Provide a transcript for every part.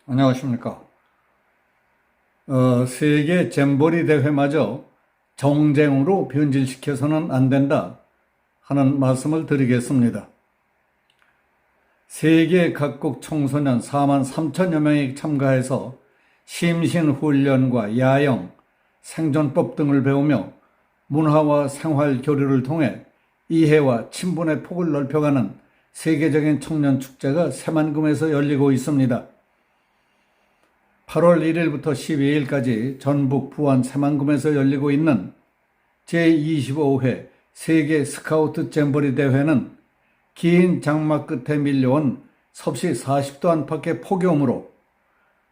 안녕하십니까. 세계 잼버리 대회마저 정쟁으로 변질시켜서는 안 된다 하는 말씀을 드리겠습니다. 세계 각국 청소년 4만 3천여 명이 참가해서 심신훈련과 야영, 생존법 등을 배우며 문화와 생활 교류를 통해 이해와 친분의 폭을 넓혀가는 세계적인 청년 축제가 새만금에서 열리고 있습니다. 8월 1일부터 12일까지 전북 부안 새만금에서 열리고 있는 제25회 세계 스카우트 잼버리 대회는 긴 장마 끝에 밀려온 섭씨 40도 안팎의 폭염으로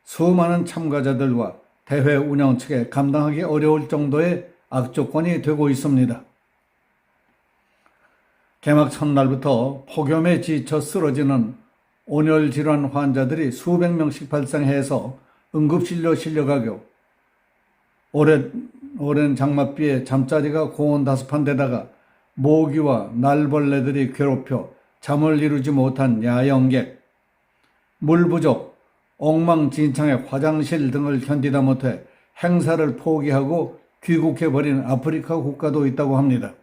수많은 참가자들과 대회 운영 측에 감당하기 어려울 정도의 악조건이 되고 있습니다. 개막 첫날부터 폭염에 지쳐 쓰러지는 온열 질환 환자들이 수백 명씩 발생해서 응급실로 실려가고 오랜 장맛비에 잠자리가 고온다습한 데다가 모기와 날벌레들이 괴롭혀 잠을 이루지 못한 야영객, 물 부족, 엉망진창의 화장실 등을 견디다 못해 행사를 포기하고 귀국해버린 아프리카 국가도 있다고 합니다.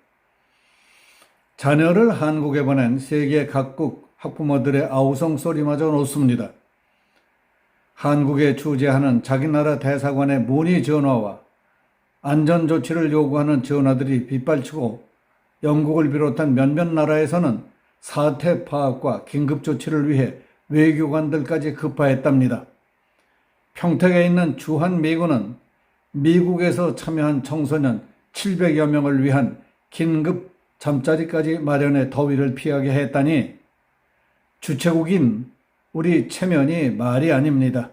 자녀를 한국에 보낸 세계 각국 학부모들의 아우성 소리마저 놓습니다. 한국에 주재하는 자기 나라 대사관의 문의 전화와 안전조치를 요구하는 전화들이 빗발치고 영국을 비롯한 몇몇 나라에서는 사태 파악과 긴급조치를 위해 외교관들까지 급파했답니다. 평택에 있는 주한미군은 미국에서 참여한 청소년 700여 명을 위한 긴급 잠자리까지 마련해 더위를 피하게 했다니 주최국인 우리 체면이 말이 아닙니다.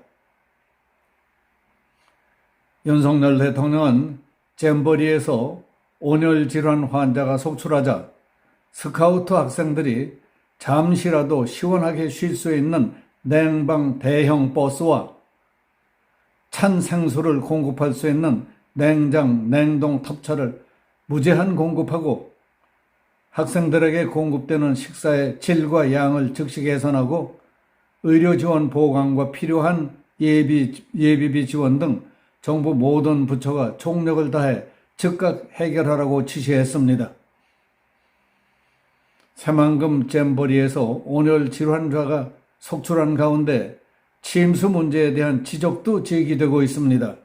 윤석열 대통령은 잼버리에서 온열 질환 환자가 속출하자 스카우트 학생들이 잠시라도 시원하게 쉴 수 있는 냉방 대형 버스와 찬 생수를 공급할 수 있는 냉장, 냉동 탑차를 무제한 공급하고 학생들에게 공급되는 식사의 질과 양을 즉시 개선하고 의료 지원 보강과 필요한 예비비 지원 등 정부 모든 부처가 총력을 다해 즉각 해결하라고 지시했습니다. 새만금 잼버리에서 온열 질환자가 속출한 가운데 침수 문제에 대한 지적도 제기되고 있습니다.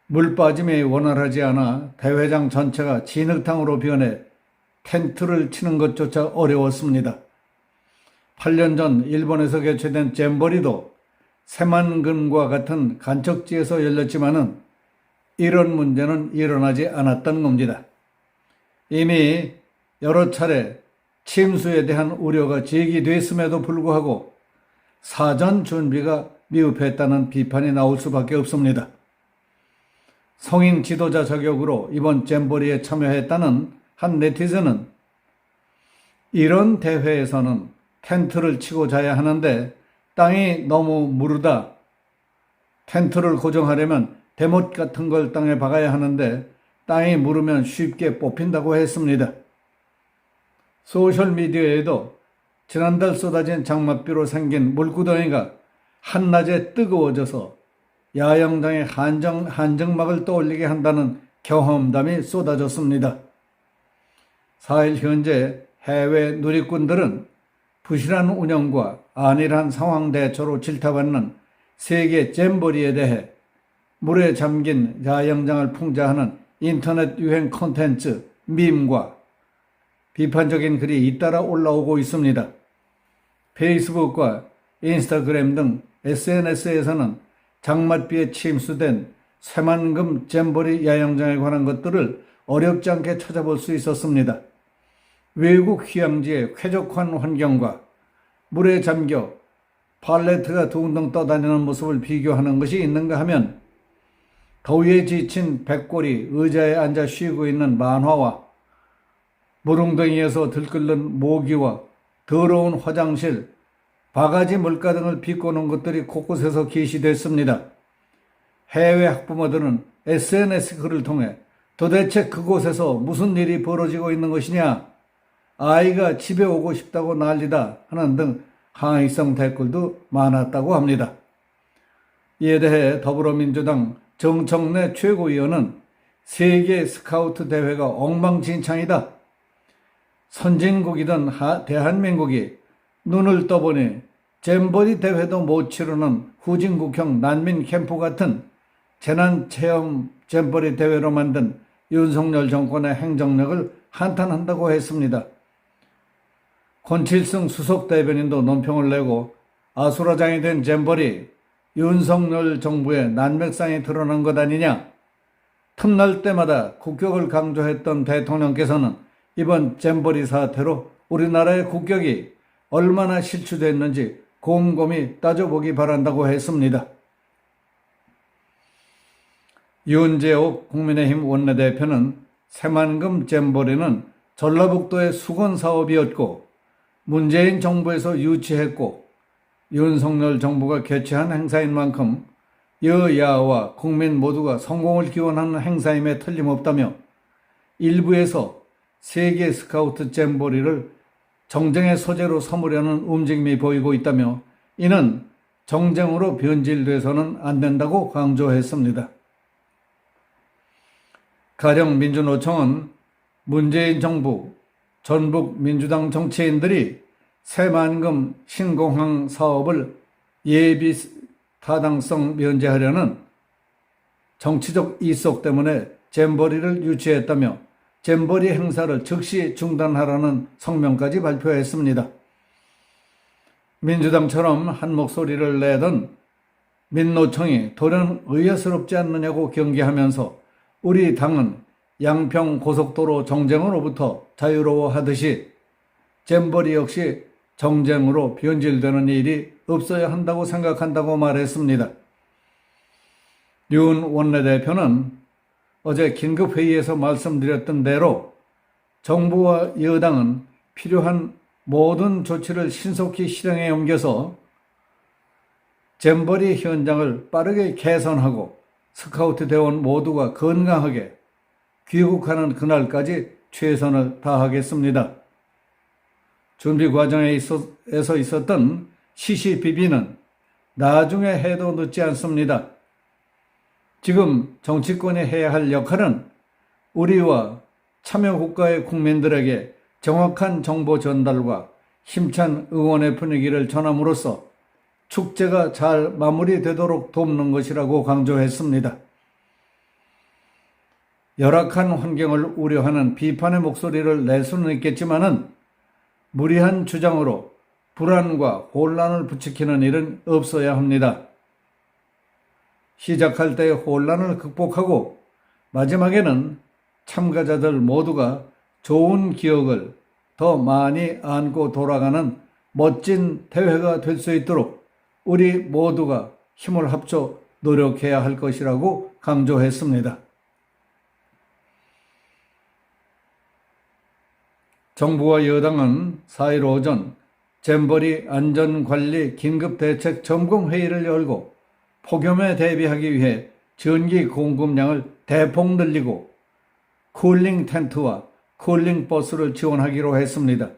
물 빠짐이 원활하지 않아 대회장 전체가 진흙탕으로 변해 텐트를 치는 것조차 어려웠습니다. 8년 전 일본에서 개최된 잼버리도 새만금과 같은 간척지에서 열렸지만은 이런 문제는 일어나지 않았던 겁니다. 이미 여러 차례 침수에 대한 우려가 제기됐음에도 불구하고 사전 준비가 미흡했다는 비판이 나올 수밖에 없습니다. 성인 지도자 자격으로 이번 잼버리에 참여했다는 한 네티즌은 이런 대회에서는 텐트를 치고 자야 하는데 땅이 너무 무르다. 텐트를 고정하려면 대못 같은 걸 땅에 박아야 하는데 땅이 무르면 쉽게 뽑힌다고 했습니다. 소셜미디어에도 지난달 쏟아진 장맛비로 생긴 물구덩이가 한낮에 뜨거워져서 야영장의 한정막을 떠올리게 한다는 경험담이 쏟아졌습니다. 4일 현재 해외 누리꾼들은 부실한 운영과 안일한 상황 대처로 질타받는 세계 잼버리에 대해 물에 잠긴 야영장을 풍자하는 인터넷 유행 콘텐츠 밈과 비판적인 글이 잇따라 올라오고 있습니다. 페이스북과 인스타그램 등 SNS에서는 장맛비에 침수된 새만금 잼버리 야영장에 관한 것들을 어렵지 않게 찾아볼 수 있었습니다. 외국 휴양지의 쾌적한 환경과 물에 잠겨 팔레트가 둥둥 떠다니는 모습을 비교하는 것이 있는가 하면 더위에 지친 백골이 의자에 앉아 쉬고 있는 만화와 무릉덩이에서 들끓는 모기와 더러운 화장실, 바가지 물가 등을 비꼬는 것들이 곳곳에서 게시됐습니다. 해외 학부모들은 SNS 글을 통해 도대체 그곳에서 무슨 일이 벌어지고 있는 것이냐, 아이가 집에 오고 싶다고 난리다 하는 등 항의성 댓글도 많았다고 합니다. 이에 대해 더불어민주당 정청래 최고위원은 세계 스카우트 대회가 엉망진창이다. 선진국이든 대한민국이 눈을 떠보니 잼버리 대회도 못 치르는 후진국형 난민 캠프 같은 재난체험 잼버리 대회로 만든 윤석열 정권의 행정력을 한탄한다고 했습니다. 권칠승 수석 대변인도 논평을 내고 아수라장이 된 잼버리, 윤석열 정부의 난맥상이 드러난 것 아니냐. 틈날 때마다 국격을 강조했던 대통령께서는 이번 잼버리 사태로 우리나라의 국격이 얼마나 실추됐는지 곰곰이 따져보기 바란다고 했습니다. 윤재옥 국민의힘 원내대표는 새만금 잼버리는 전라북도의 수건 사업이었고 문재인 정부에서 유치했고 윤석열 정부가 개최한 행사인 만큼 여야와 국민 모두가 성공을 기원하는 행사임에 틀림없다며 일부에서 세계 스카우트 잼버리를 정쟁의 소재로 삼으려는 움직임이 보이고 있다며 이는 정쟁으로 변질돼서는 안 된다고 강조했습니다. 가령 민주노총은 문재인 정부, 전북 민주당 정치인들이 새만금 신공항 사업을 예비 타당성 면제하려는 정치적 이석 때문에 잼버리를 유치했다며 잼버리 행사를 즉시 중단하라는 성명까지 발표했습니다. 민주당처럼 한 목소리를 내던 민노총이 돌연 의아스럽지 않느냐고 경계하면서 우리 당은 양평 고속도로 정쟁으로부터 자유로워하듯이 잼버리 역시 정쟁으로 변질되는 일이 없어야 한다고 생각한다고 말했습니다. 윤 원내대표는 어제 긴급회의에서 말씀드렸던 대로 정부와 여당은 필요한 모든 조치를 신속히 실행에 옮겨서 잼버리 현장을 빠르게 개선하고 스카우트 대원 모두가 건강하게 귀국하는 그날까지 최선을 다하겠습니다. 준비 과정에서 있었던 시시비비는 나중에 해도 늦지 않습니다. 지금 정치권이 해야 할 역할은 우리와 참여국가의 국민들에게 정확한 정보 전달과 힘찬 응원의 분위기를 전함으로써 축제가 잘 마무리되도록 돕는 것이라고 강조했습니다. 열악한 환경을 우려하는 비판의 목소리를 낼 수는 있겠지만은 무리한 주장으로 불안과 혼란을 부추기는 일은 없어야 합니다. 시작할 때의 혼란을 극복하고 마지막에는 참가자들 모두가 좋은 기억을 더 많이 안고 돌아가는 멋진 대회가 될 수 있도록 우리 모두가 힘을 합쳐 노력해야 할 것이라고 강조했습니다. 정부와 여당은 4일 오전 잼버리 안전관리 긴급대책 점검회의를 열고 폭염에 대비하기 위해 전기 공급량을 대폭 늘리고 쿨링 텐트와 쿨링 버스를 지원하기로 했습니다.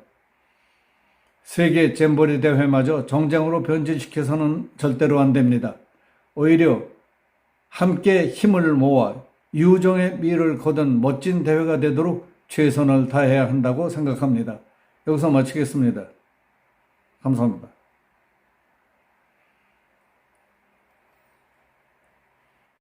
세계 잼버리 대회마저 정쟁으로 변질시켜서는 절대로 안 됩니다. 오히려 함께 힘을 모아 유정의 미를 거둔 멋진 대회가 되도록 최선을 다해야 한다고 생각합니다. 여기서 마치겠습니다. 감사합니다.